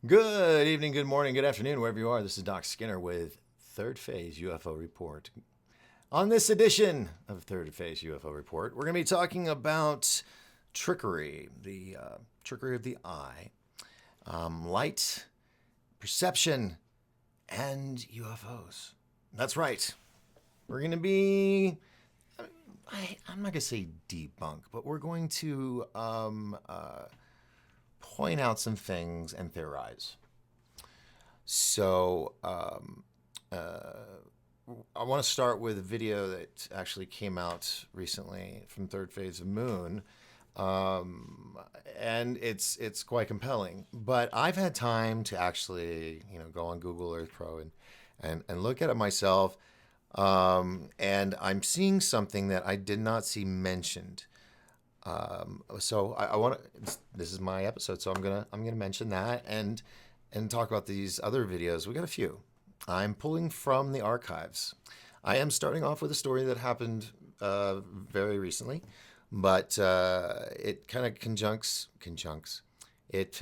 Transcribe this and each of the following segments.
Good evening, good morning, good afternoon, wherever you are. This is Doc Skinner with Third Phase UFO Report. On this edition of Third Phase UFO Report, we're going to be talking about trickery, the trickery of the eye, light, perception, and UFOs. That's right. We're going to be, I'm not going to say debunk, but we're going to point out some things and theorize. So I want to start with a video that actually came out recently from Third Phase of Moon, and it's quite compelling. But I've had time to actually go on Google Earth Pro and look at it myself, and I'm seeing something that I did not see mentioned. So I want to. This is my episode, so I'm gonna mention that and talk about these other videos. We got a few. I'm pulling from the archives. I am starting off with a story that happened very recently, but it kind of conjuncts. It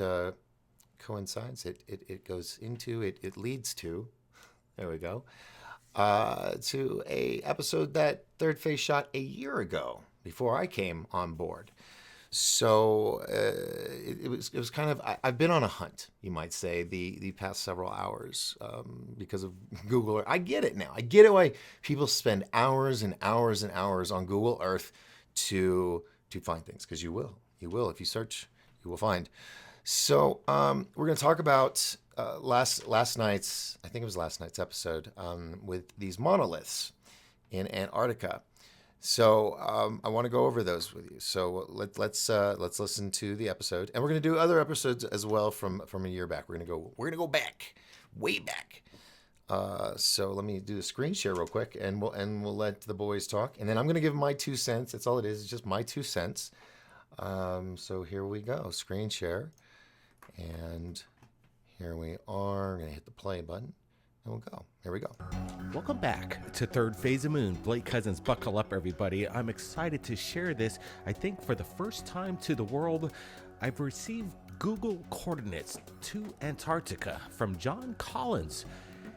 coincides. It goes into it. It leads to. There we go. To a episode that Third Phase shot a year ago, before I came on board. So it was kind of, I've been on a hunt, you might say, the past several hours because of Google Earth. I get it now. I get it why people spend hours and hours and hours on Google Earth to find things, because you will. If you search, you will find. So we're going to talk about last night's, I think it was last night's episode, with these monoliths in Antarctica. So I want to go over those with you. So let's listen to the episode, and we're going to do other episodes as well from a year back. We're going to go back, way back. So let me do the screen share real quick, and we'll let the boys talk, and then I'm going to give my 2 cents. That's all it is. It's just my 2 cents. So here we go. Screen share, and here we are. I'm going to hit the play button. And we'll go. Here we go. Welcome back to Third Phase of Moon. Blake Cousins, buckle up, everybody. I'm excited to share this. I think for the first time to the world, I've received Google coordinates to Antarctica from John Collins.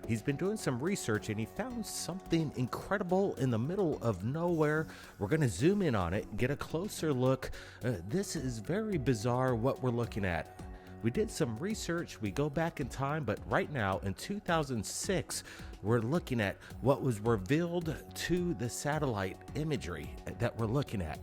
He's been doing some research and he found something incredible in the middle of nowhere. We're going to zoom in on it, get a closer look. This is very bizarre what we're looking at. We did some research, we go back in time, but right now in 2006, we're looking at what was revealed to the satellite imagery that we're looking at.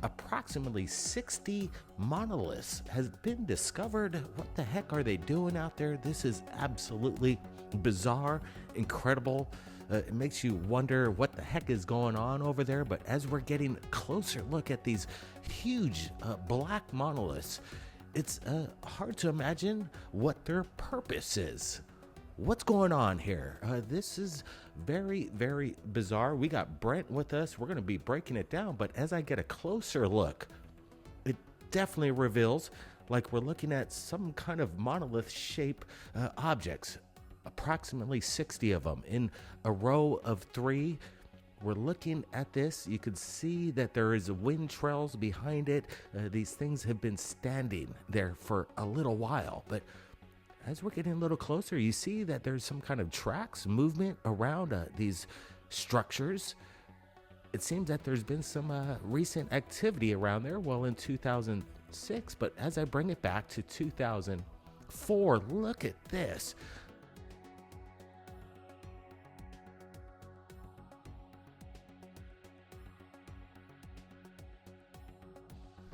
Approximately 60 monoliths has been discovered. What the heck are they doing out there? This is absolutely bizarre, incredible. It makes you wonder what the heck is going on over there. But as we're getting a closer look at these huge black monoliths, it's hard to imagine what their purpose is. What's going on here? This is very, very bizarre. We got Brent with us. We're going to be breaking it down. But as I get a closer look, it definitely reveals like we're looking at some kind of monolith shape objects. Approximately 60 of them in a row of 3. We're looking at this. You can see that there is wind trails behind it. These things have been standing there for a little while, but as we're getting a little closer, you see that there's some kind of tracks, movement around these structures. It seems that there's been some recent activity around there, well, in 2006, but as I bring it back to 2004, look at this.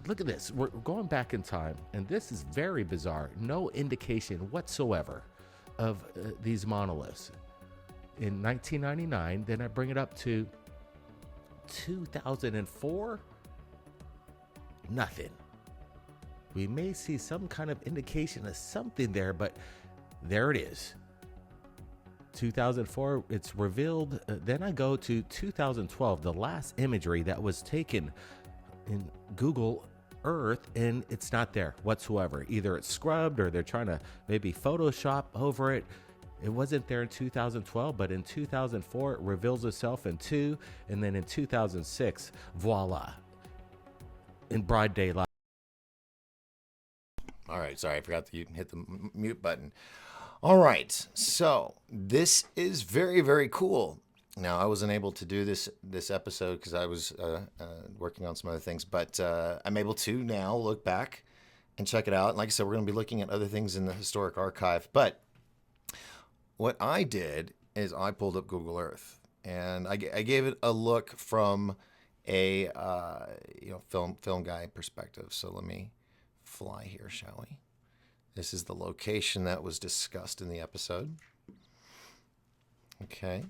Look at this. We're going back in time, and this is very bizarre. No indication whatsoever of these monoliths. In 1999, then I bring it up to 2004. Nothing. We may see some kind of indication of something there, but there it is. 2004, it's revealed. Then I go to 2012, the last imagery that was taken in Google Earth, and it's not there whatsoever. Either it's scrubbed or they're trying to maybe Photoshop over it. It wasn't there in 2012, but in 2004 it reveals itself in 2, and then in 2006, voila, in broad daylight. All right, sorry, I forgot to hit the mute button. All right, so this is very, very cool. Now, I wasn't able to do this episode because I was working on some other things, but I'm able to now look back and check it out. And like I said, we're going to be looking at other things in the historic archive. But what I did is I pulled up Google Earth and I gave it a look from a film guy perspective. So let me fly here, shall we? This is the location that was discussed in the episode. Okay.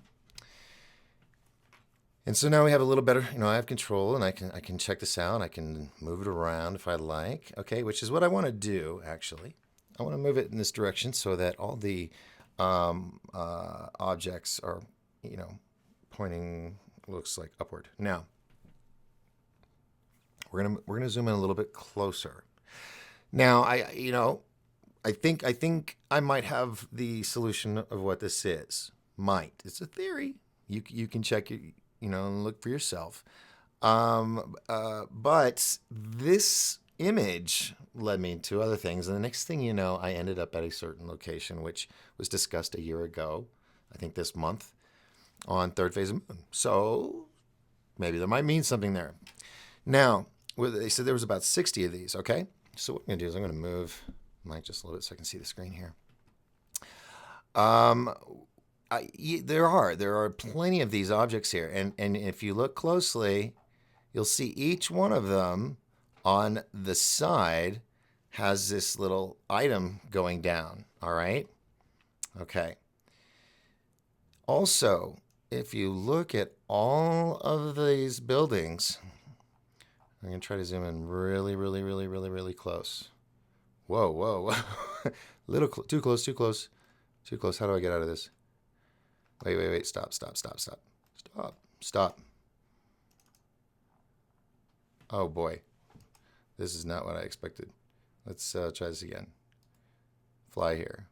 And so now we have a little better, I have control and I can check this out. I can move it around if I like. Okay, which is what I want to do, actually. I want to move it in this direction so that all the objects are, pointing, looks like upward. Now, we're gonna zoom in a little bit closer. Now, I think I might have the solution of what this is. Might. It's a theory. You can check it, and look for yourself. But this image led me to other things. And the next thing you know, I ended up at a certain location, which was discussed a year ago, I think this month, on Third Phase of Moon. So maybe there might mean something there. Now, they said there was about 60 of these, okay? So what I'm going to do is I'm going to move mic just a little bit so I can see the screen here. There are plenty of these objects here, and if you look closely, you'll see each one of them on the side has this little item going down. All right. Okay. Also, if you look at all of these buildings, I'm going to try to zoom in really, really, really, really, really close. Whoa, whoa, whoa. Too close, too close, too close. How do I get out of this? Wait. Stop. Oh, boy. This is not what I expected. Let's try this again. Fly here.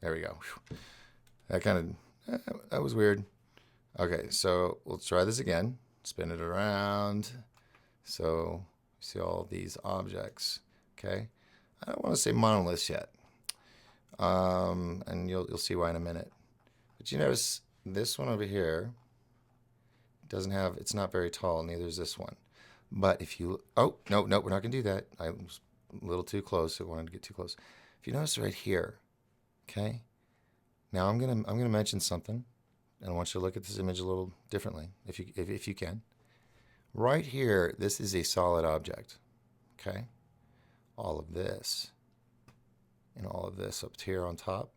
There we go. That was weird. Okay, so we'll try this again. Spin it around. So see all these objects. Okay. I don't want to say monoliths yet. And you'll see why in a minute. But you notice this one over here it's not very tall, neither is this one. But if you, no, we're not going to do that. I was a little too close. I wanted to get too close. If you notice right here, okay? Now I'm going to mention something, and I want you to look at this image a little differently, if you can. Right here, this is a solid object, okay? All of this and all of this up here on top,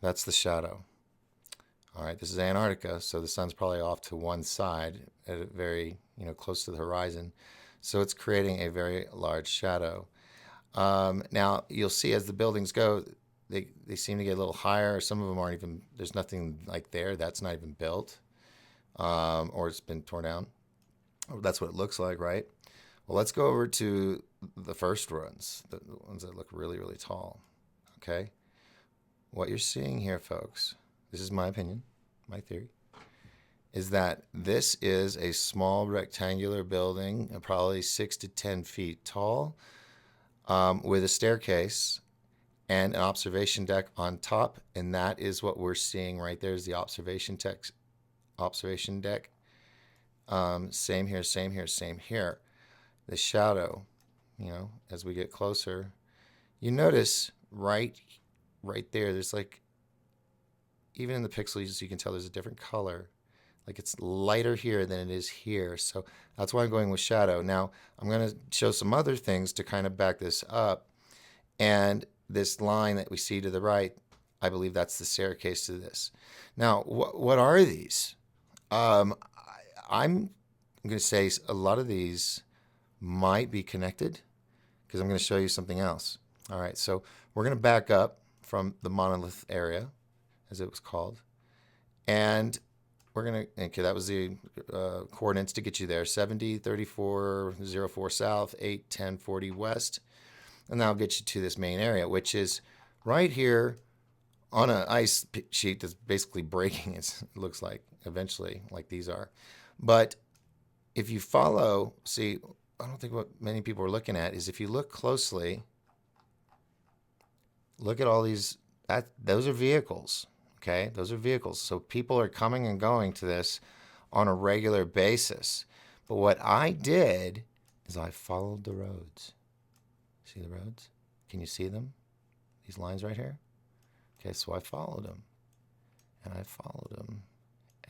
that's the shadow. All right, this is Antarctica, so the sun's probably off to one side at a very, close to the horizon. So it's creating a very large shadow. Now, you'll see as the buildings go, they seem to get a little higher. Some of them aren't even, there's nothing like there. That's not even built, or it's been torn down. That's what it looks like, right? Well, let's go over to the first ones, the ones that look really, really tall, okay? What you're seeing here, folks, this is my opinion, my theory, is that this is a small rectangular building, probably 6 to 10 feet tall, with a staircase and an observation deck on top, and that is what we're seeing right there is the observation deck. Same here, same here, same here. The shadow, as we get closer, you notice right there, there's like, even in the pixels, you can tell there's a different color. Like it's lighter here than it is here. So that's why I'm going with shadow. Now, I'm going to show some other things to kind of back this up. And this line that we see to the right, I believe that's the staircase to this. Now, what are these? I'm going to say a lot of these might be connected because I'm going to show you something else. All right, so we're going to back up from the monolith area, as it was called, and we're going to, okay, that was the coordinates to get you there, 70, 34, 04 south, 8, 10, 40 west, and that'll get you to this main area, which is right here on an ice sheet that's basically breaking, it looks like, eventually, like these are. But if you follow, see, I don't think what many people are looking at is if you look closely, look at all these. Those are vehicles. Okay, those are vehicles. So people are coming and going to this on a regular basis. But what I did is I followed the roads. See the roads? Can you see them? These lines right here? Okay, so I followed them. And I followed them.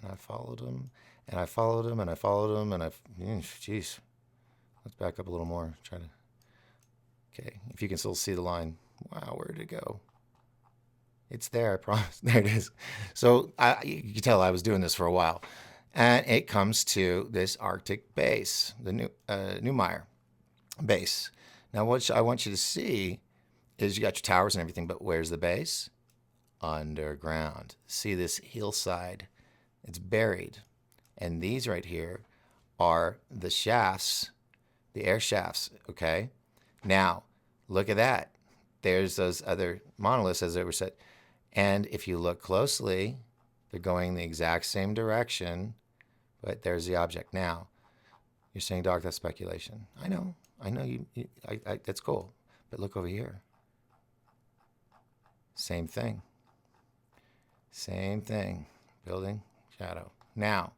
And I followed them. And I followed them. And I followed them. And jeez. Let's back up a little more. Try to. Okay, if you can still see the line. Wow, where did it go? It's there, I promise. There it is. So you can tell I was doing this for a while. And it comes to this Arctic base, the Neumayer base. Now, what I want you to see is you got your towers and everything, but where's the base? Underground. See this hillside? It's buried. And these right here are the shafts, the air shafts, okay? Now, look at that. There's those other monoliths as they were set. And if you look closely, they're going the exact same direction, but there's the object. Now, you're saying, Doc, that's speculation. I know that's cool. But look over here. Same thing. Same thing. Building, shadow. Now,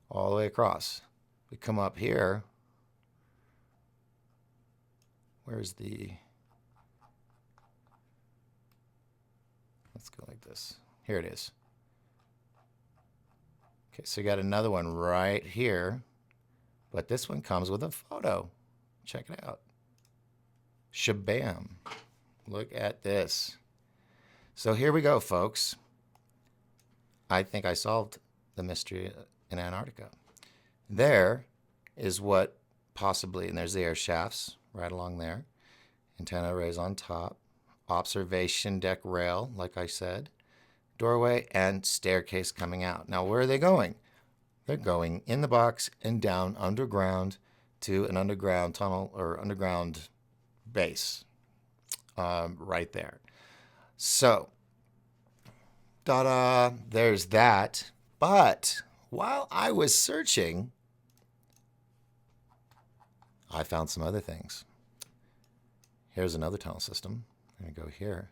all the way across. We come up here. Where's the... Let's go like this. Here it is. Okay, so you got another one right here. But this one comes with a photo. Check it out. Shabam. Look at this. So here we go, folks. I think I solved the mystery in Antarctica. There is what possibly, and there's the air shafts right along there. Antenna arrays on top. Observation deck rail, like I said. Doorway and staircase coming out. Now, where are they going? They're going in the box and down underground to an underground tunnel or underground base right there. So, ta-da, there's that. But while I was searching, I found some other things. Here's another tunnel system. I'm going to go here.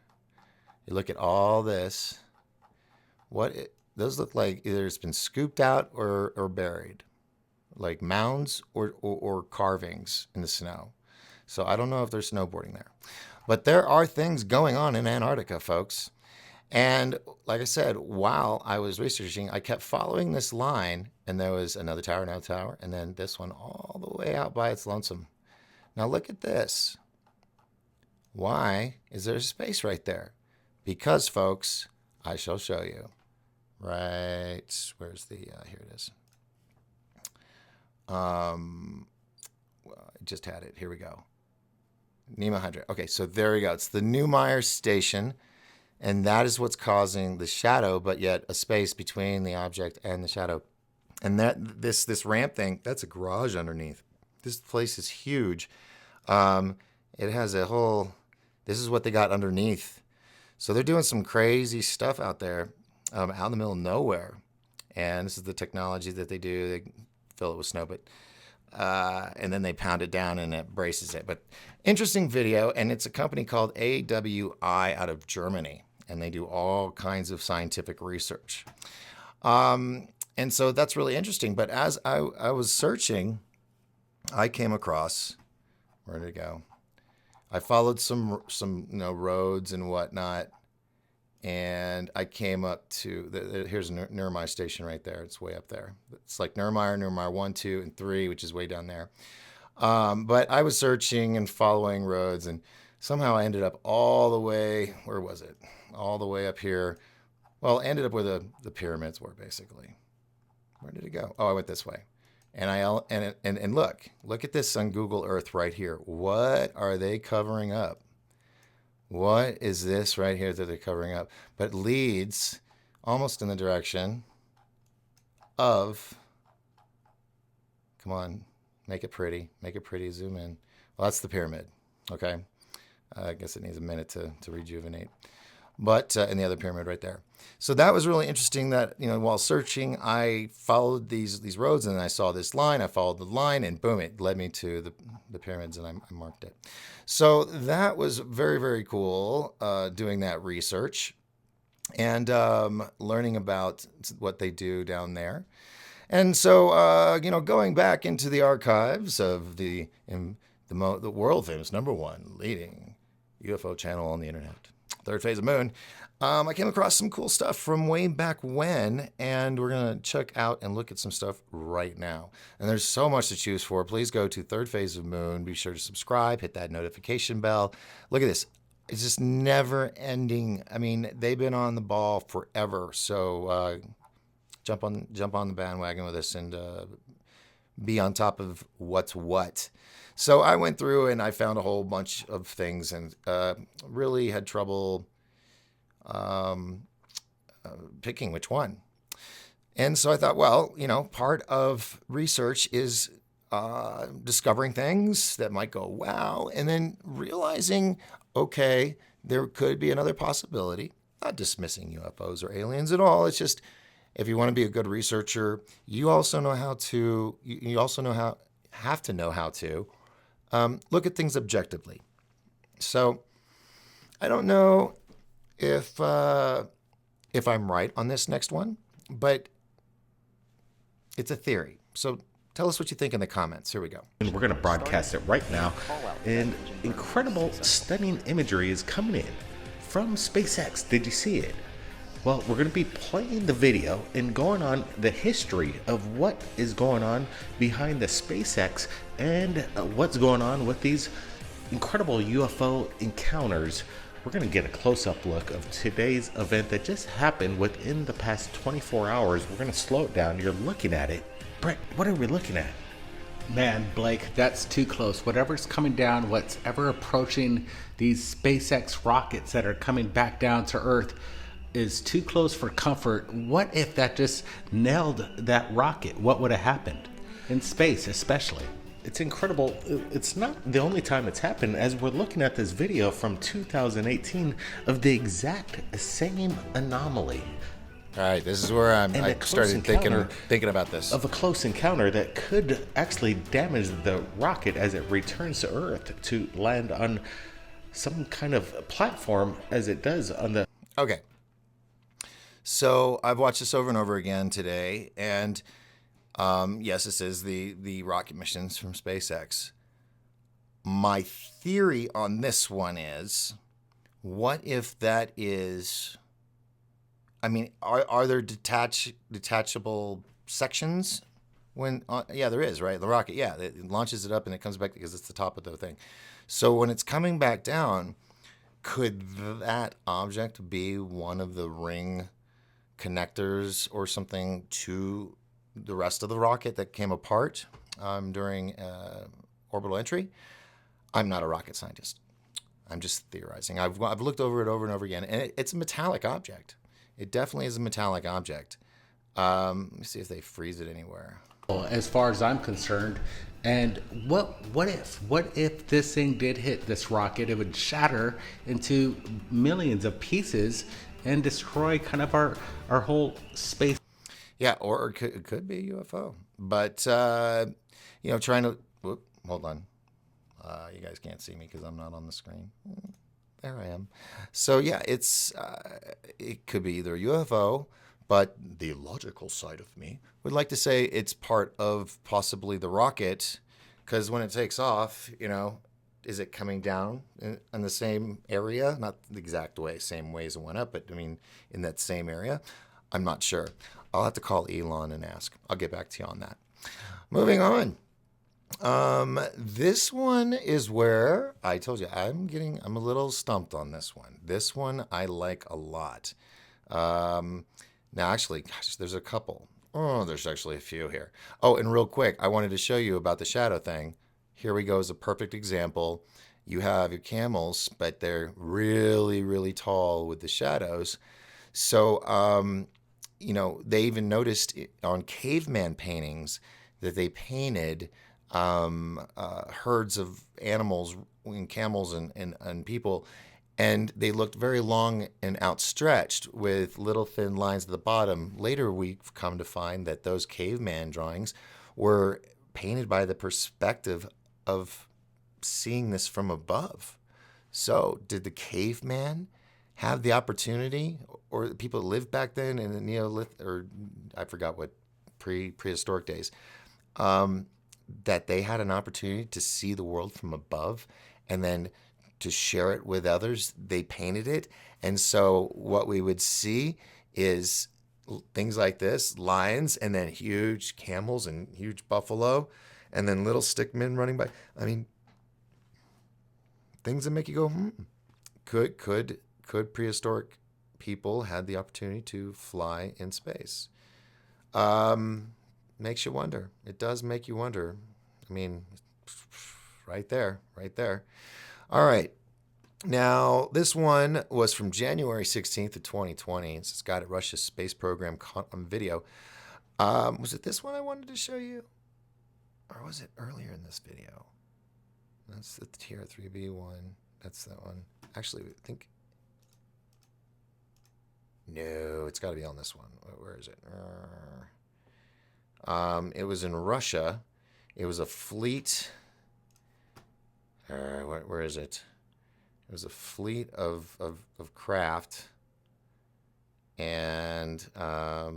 You look at all this. Those look like either it's been scooped out or buried, like mounds or carvings in the snow. So I don't know if there's snowboarding there. But there are things going on in Antarctica, folks. And like I said, while I was researching, I kept following this line, and there was another tower, and then this one all the way out by its lonesome. Now look at this. Why is there a space right there? Because, folks, I shall show you. Right, where's the, here it is. I just had it, here we go. NEMA 100. Okay, so there we go. It's the Neumayer station, and that is what's causing the shadow, but yet a space between the object and the shadow. And that this ramp thing, that's a garage underneath. This place is huge. It has a whole, this is what they got underneath. So they're doing some crazy stuff out there, out in the middle of nowhere. And this is the technology that they do. They fill it with snow, but and then they pound it down and it braces it. But interesting video, and it's a company called AWI out of Germany, and they do all kinds of scientific research. And so that's really interesting. But as I was searching, I came across, where did it go? I followed some roads and whatnot, and I came up to here's Neumayer station right there. It's way up there. It's like Neumayer 1, 2, and 3, which is way down there. But I was searching and following roads, and somehow I ended up all the way. Where was it? All the way up here. Well, I ended up where the pyramids were, basically. Where did it go? Oh, I went this way. And look at this on Google Earth right here. What are they covering up? What is this right here that they're covering up? But it leads almost in the direction of, come on, make it pretty, zoom in. Well, that's the pyramid, okay? I guess it needs a minute to rejuvenate. but and the other pyramid right there. So that was really interesting. That while searching, I followed these roads, and I saw this line. I followed the line, and boom, it led me to the pyramids, and I marked it. So that was very, very cool. Doing that research and learning about what they do down there. And so, going back into the archives of the world famous #1 leading UFO channel on the internet, Third Phase of Moon, I came across some cool stuff from way back when, and we're going to check out and look at some stuff right now. And there's so much to choose for. Please go to Third Phase of Moon. Be sure to subscribe, hit that notification bell. Look at this. It's just never ending. I mean, they've been on the ball forever. So jump on the bandwagon with us and be on top of what's what. So I went through and I found a whole bunch of things and really had trouble picking which one. And so I thought, well, part of research is discovering things that might go, wow, and then realizing, okay, there could be another possibility. Not dismissing UFOs or aliens at all. It's just, if you want to be a good researcher, you also know how to. You also have to know how to look at things objectively. So I don't know if I'm right on this next one, but it's a theory. So tell us what you think in the comments. Here we go. And we're going to broadcast it right now. And incredible, stunning imagery is coming in from SpaceX. Did you see it? Well, we're going to be playing the video and going on the history of what is going on behind the SpaceX and what's going on with these incredible UFO encounters. We're going to get a close-up look of today's event that just happened within the past 24 hours. We're going to slow it down. You're looking at it. Brett, what are we looking at? Man, Blake, that's too close. Whatever's coming down, what's ever approaching these SpaceX rockets that are coming back down to Earth is too close for comfort. What if that just nailed that rocket? What would have happened? In space, especially. It's incredible. It's not the only time it's happened, as we're looking at this video from 2018 of the exact same anomaly. All right, this is where I started thinking about this. Of a close encounter that could actually damage the rocket as it returns to Earth to land on some kind of platform as it does on the... Okay. So I've watched this over and over again today, and yes, this is the rocket missions from SpaceX. My theory on this one is, what if that is... I mean, are there detachable sections? Yeah, there is, right? The rocket, yeah, it launches it up and it comes back because it's the top of the thing. So when it's coming back down, could that object be one of the ring connectors or something to the rest of the rocket that came apart during orbital entry? I'm not a rocket scientist. I'm just theorizing. I've looked over it over and over again, and it's a metallic object. It definitely is a metallic object. Let me see if they freeze it anywhere. As far as I'm concerned, and what if this thing did hit this rocket? It would shatter into millions of pieces and destroy kind of our whole space. Yeah, or it could be a UFO. But trying to hold on. You guys can't see me because I'm not on the screen. There I am. So yeah, it could be either a UFO, but the logical side of me would like to say it's part of possibly the rocket, because when it takes off, is it coming down in the same area? Not the exact same way as it went up, but I mean in that same area. I'm not sure. I'll have to call Elon and ask. I'll get back to you on that. Moving on. This one is where I told you I'm a little stumped on this one. This one I like a lot. Now actually, gosh, there's a couple. Oh, there's actually a few here. Oh, and real quick, I wanted to show you about the shadow thing. Here we go is a perfect example. You have your camels, but they're really, really tall with the shadows. So, they even noticed on caveman paintings that they painted herds of animals and camels and people, and they looked very long and outstretched with little thin lines at the bottom. Later, we've come to find that those caveman drawings were painted by the perspective of seeing this from above. So, did the caveman have the opportunity, or the people that lived back then in the Neolithic, or I forgot what prehistoric days, that they had an opportunity to see the world from above and then to share it with others? They painted it. And so what we would see is things like this, lions, and then huge camels and huge buffalo, and then little stick men running by. I mean, things that make you go, could prehistoric people had the opportunity to fly in space? Makes you wonder. It does make you wonder. I mean, right there. All right. Now, this one was from January 16th of 2020. It's got Russia's space program on video. Was it this one I wanted to show you? Or was it earlier in this video? That's the TR3B one. That's that one. Actually, I think... No, it's got to be on this one. Where is it? It was in Russia. It was a fleet. Where is it? It was a fleet of craft. And I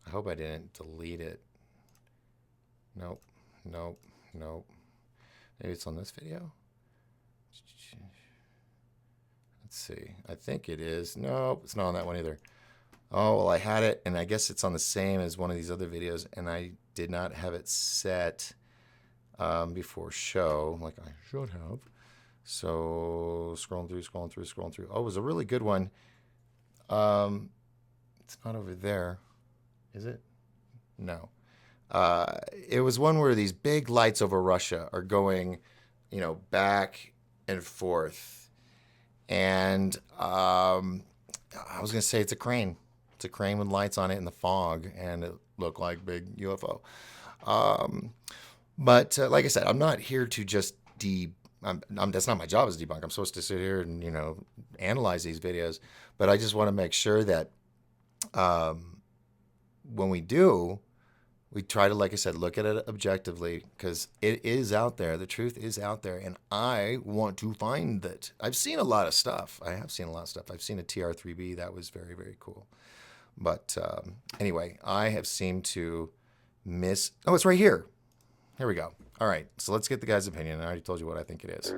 hope I didn't delete it. Nope. Maybe it's on this video. Let's see. I think it is. Nope, it's not on that one either. Oh, well, I had it, and I guess it's on the same as one of these other videos, and I did not have it set before show, like I should have. So, scrolling through. Oh, it was a really good one. It's not over there. Is it? No. It was one where these big lights over Russia are going, back and forth. And I was going to say it's a crane. It's a crane with lights on it in the fog, and it looked like big UFO. But like I said, I'm not here to just that's not my job as debunk. I'm supposed to sit here and, analyze these videos. But I just want to make sure that when we do, we try to, like I said, look at it objectively, because it is out there. The truth is out there, and I want to find it. I've seen a lot of stuff. I've seen a TR3B. That was very, very cool. But anyway, I have seemed to miss... Oh, it's right here. Here we go. All right, so let's get the guy's opinion. I already told you what I think it is.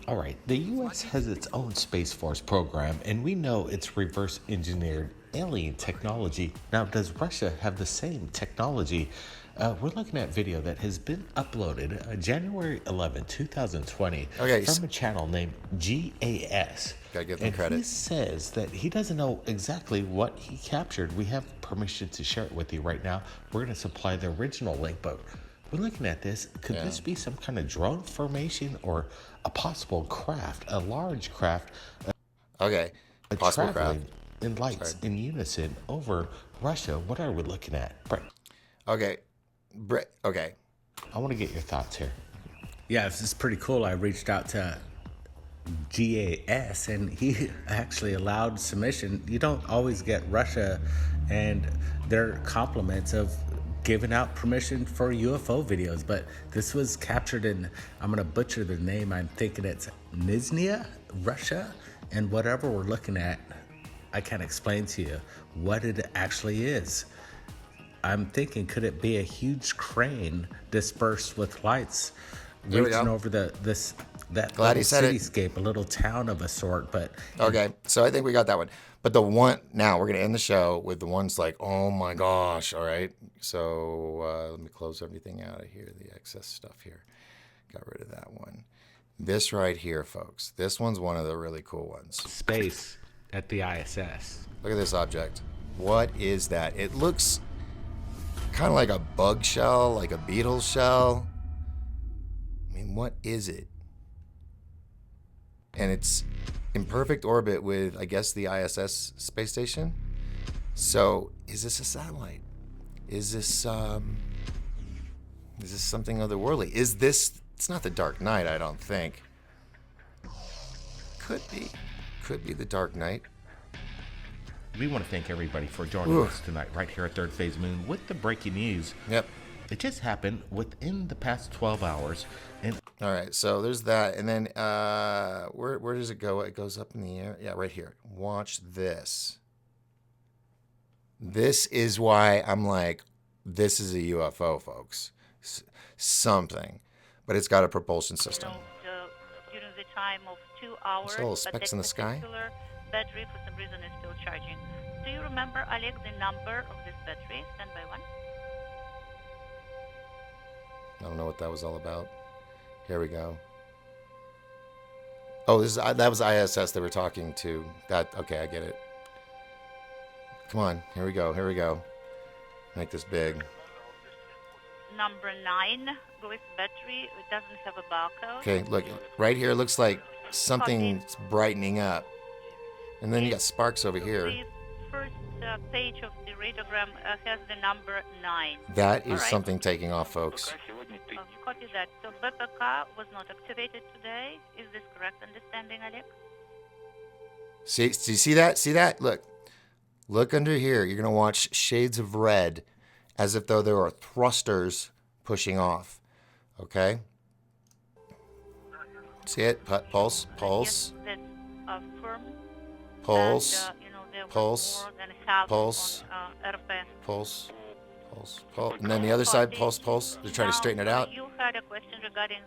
All right, the U.S. has its own Space Force program, and we know it's reverse engineered alien technology. Now, does Russia have the same technology? We're looking at video that has been uploaded January 11, 2020 from a channel named GAS. Gotta give them credit. He says that he doesn't know exactly what he captured. We have permission to share it with you right now. We're going to supply the original link, but we're looking at this. Could this be some kind of drone formation or a possible craft, a large craft? Possible craft. In lights in unison over Russia. What are we looking at? Brett. Okay. I want to get your thoughts here. Yeah, this is pretty cool. I reached out to GAS, and he actually allowed submission. You don't always get Russia and their compliments of giving out permission for UFO videos, but this was captured in, I'm going to butcher the name, I'm thinking it's Nizhny, Russia, and whatever we're looking at, I can't explain to you what it actually is. I'm thinking, could it be a huge crane dispersed with lights reaching over that little cityscape, a little town of a sort? But okay, so I think we got that one. But the one now, we're gonna end the show with the ones like, oh my gosh! All right, so let me close everything out of here. The excess stuff here, got rid of that one. This right here, folks. This one's one of the really cool ones. Space at the ISS. Look at this object. What is that? It looks kind of like a bug shell, like a beetle shell. I mean, what is it? And it's in perfect orbit with, I guess, the ISS space station. So, is this a satellite? Is this something otherworldly? Is this? It's not the Dark Knight, I don't think. Could be the Dark Knight. We want to thank everybody for joining us tonight right here at Third Phase Moon with the breaking news. Yep. It just happened within the past 12 hours. And all right, so there's that. And then where does it go? It goes up in the air. Yeah, right here. Watch this. This is why I'm like, this is a UFO, folks. Something. But it's got a propulsion system. During the time of 2 hours, There's little specks in the sky. Battery for some reason is still charging. Do you remember, Alec, the number of this battery? Stand by one. I don't know what that was all about. Here we go. Oh, that was ISS they were talking to. Okay, I get it. Come on, here we go. Make this big. Number 9, Glyph battery. It doesn't have a barcode. Okay, look, right here looks like something's brightening up. And then you got sparks over here. The first page of the radiogram has the number 9. That is something taking off, folks. Copy that. So BPK was not activated today. Is this correct understanding, Alex? See that? See that? Look under here. You're going to watch shades of red as if though there are thrusters pushing off. Okay? See it? Pulse. Yes, that's firm. Pulse. And, there was Pulse. more than half Pulse. on RF. Pulse. And then the other side, pulse. They're trying to straighten it out. You had a question regarding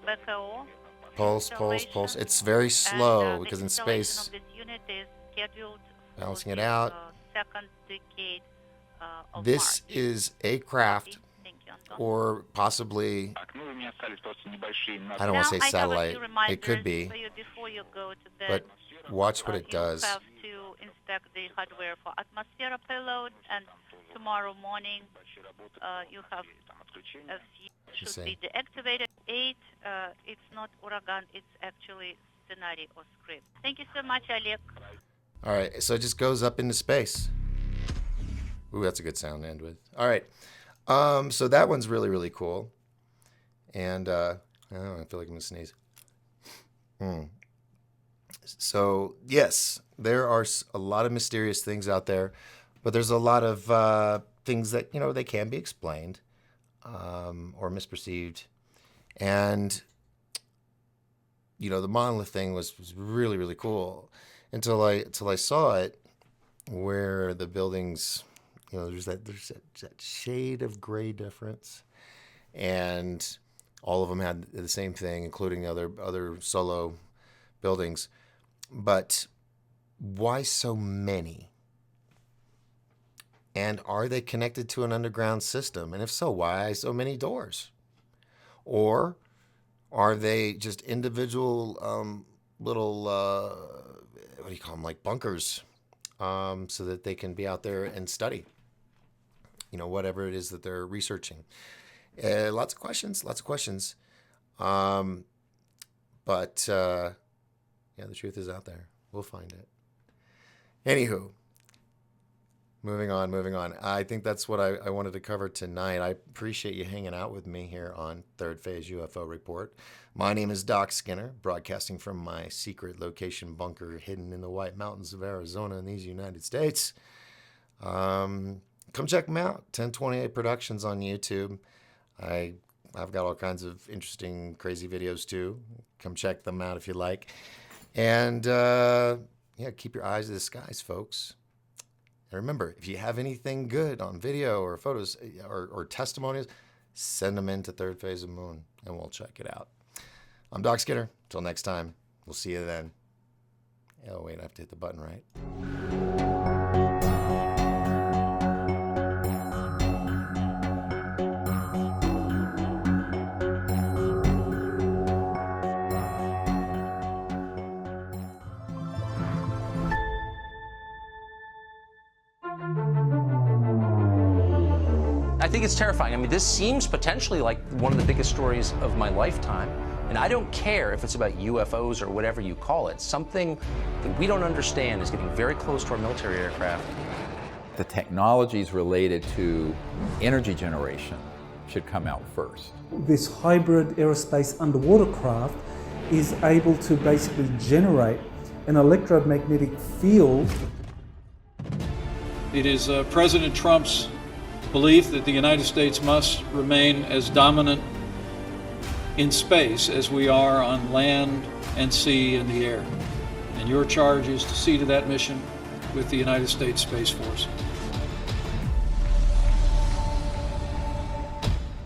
BKO. Pulse. It's very slow And, because the in space, installation of this unit is scheduled balancing for it the, out. Second decade of This March. is a craft Thank you, Anton. or possibly, I don't want to say Now, I have a satellite. few reminders It could be, for you before you go to bed. but watch what it You does. have to inspect the hardware for atmosphere payload, and tomorrow morning you have should see. be deactivated. 8, it's not Uragan, it's actually scenario or script. Thank you so much, Alec. All right, so it just goes up into space. Ooh, that's a good sound to end with. All right, so that one's really, really cool. And I feel like I'm gonna sneeze. So yes, there are a lot of mysterious things out there, but there's a lot of things that they can be explained or misperceived. And the monolith thing was really, really cool until I saw it, where the buildings, there's that shade of gray difference, and all of them had the same thing, including the other solo buildings. But why so many? And are they connected to an underground system? And if so, why so many doors? Or are they just individual little, what do you call them, like bunkers, so that they can be out there and study, whatever it is that they're researching? Lots of questions. But the truth is out there. We'll find it. Anywho, moving on. I think that's what I wanted to cover tonight. I appreciate you hanging out with me here on Third Phase UFO Report. My name is Doc Skinner, broadcasting from my secret location bunker hidden in the White Mountains of Arizona in these United States. Come check them out. 1028 Productions on YouTube. I've got all kinds of interesting, crazy videos too. Come check them out if you like. And keep your eyes to the skies, folks. And remember, if you have anything good on video or photos or testimonials, send them in to Third Phase of Moon and we'll check it out. I'm Doc Skinner. Till next time, we'll see you then. Oh, wait, I have to hit the button, right? I think it's terrifying. I mean, this seems potentially like one of the biggest stories of my lifetime. And I don't care if it's about UFOs or whatever you call it. Something that we don't understand is getting very close to our military aircraft. The technologies related to energy generation should come out first. This hybrid aerospace underwater craft is able to basically generate an electromagnetic field. It is President Trump's belief that the United States must remain as dominant in space as we are on land and sea and the air. And your charge is to see to that mission with the United States Space Force.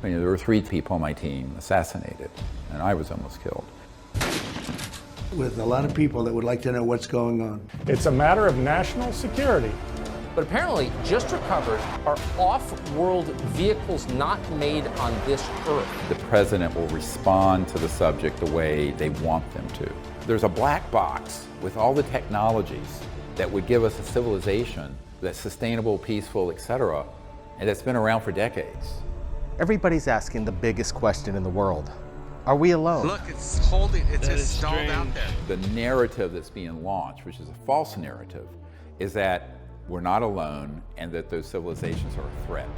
There were 3 people on my team assassinated, and I was almost killed. With a lot of people that would like to know what's going on. It's a matter of national security. But apparently, just recovered are off-world vehicles not made on this Earth. The president will respond to the subject the way they want them to. There's a black box with all the technologies that would give us a civilization that's sustainable, peaceful, etc., and that's been around for decades. Everybody's asking the biggest question in the world. Are we alone? Look, it's holding, it's just stalled out there. The narrative that's being launched, which is a false narrative, is that we're not alone and that those civilizations are a threat.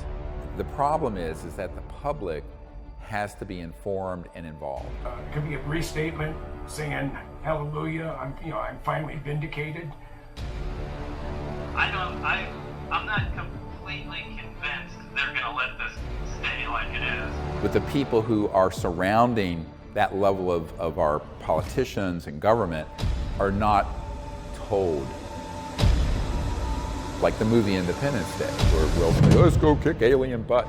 The problem is that the public has to be informed and involved. It could be a restatement saying, hallelujah, I'm finally vindicated. I'm not completely convinced they're gonna let this stay like it is. But the people who are surrounding that level of our politicians and government are not told. Like the movie Independence Day, where Will say, let's go kick alien butt.